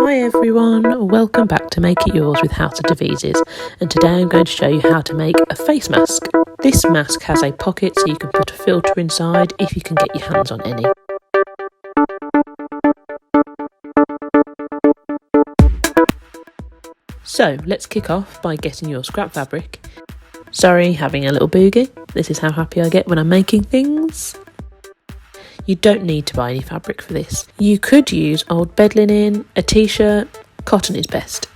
Hi everyone, welcome back to Make It Yours with House of Devises, and today I'm going to show you how to make a face mask. This mask has a pocket so you can put a filter inside if you can get your hands on any. So let's kick off by getting your scrap fabric. Sorry, having a little boogie. This is how happy I get when I'm making things. You don't need to buy any fabric for this. You could use old bed linen, a t-shirt, cotton is best.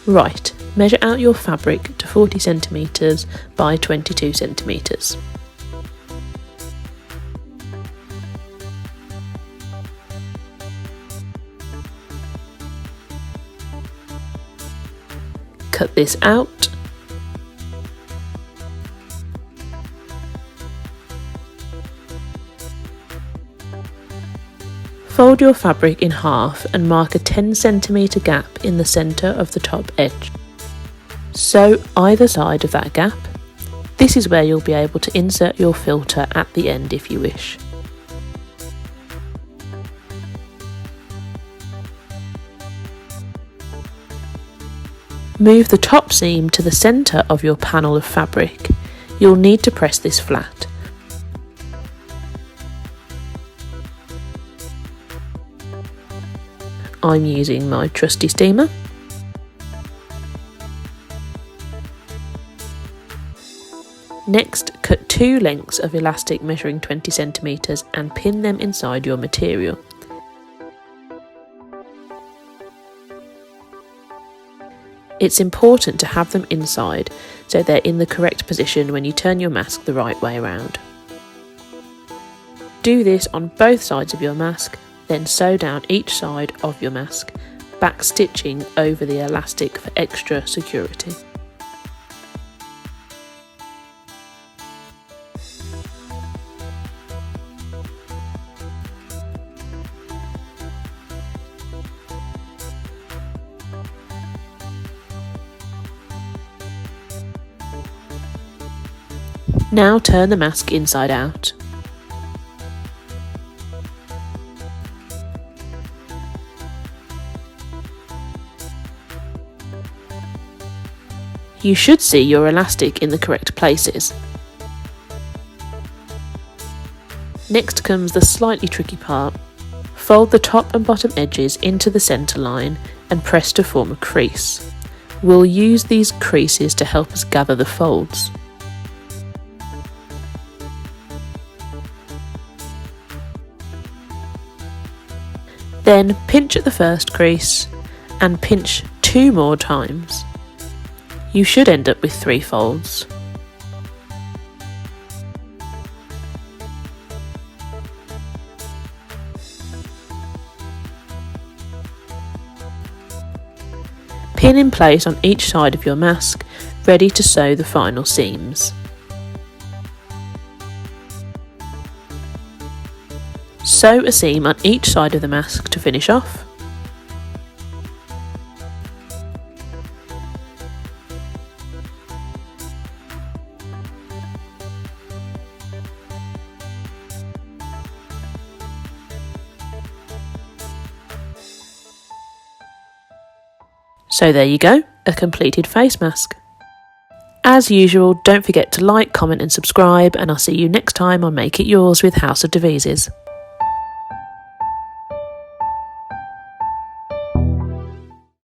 Right, measure out your fabric to 40 centimetres by 22 centimetres. Cut this out. Fold your fabric in half and mark a 10 centimetre gap in the centre of the top edge. Sew either side of that gap. This is where you'll be able to insert your filter at the end if you wish. Move the top seam to the centre of your panel of fabric. You'll need to press this flat. I'm using my trusty steamer. Next, cut two lengths of elastic measuring 20 centimetres and pin them inside your material. It's important to have them inside so they're in the correct position when you turn your mask the right way around. Do this on both sides of your mask. Then sew down each side of your mask, back stitching over the elastic for extra security. Now turn the mask inside out. You should see your elastic in the correct places. Next comes the slightly tricky part. Fold the top and bottom edges into the centre line and press to form a crease. We'll use these creases to help us gather the folds. Then pinch at the first crease and pinch 2 more times. You should end up with 3 folds. Pin in place on each side of your mask, ready to sew the final seams. Sew a seam on each side of the mask to finish off. So there you go, a completed face mask. As usual, don't forget to like, comment and subscribe, and I'll see you next time on Make It Yours with House of Devises.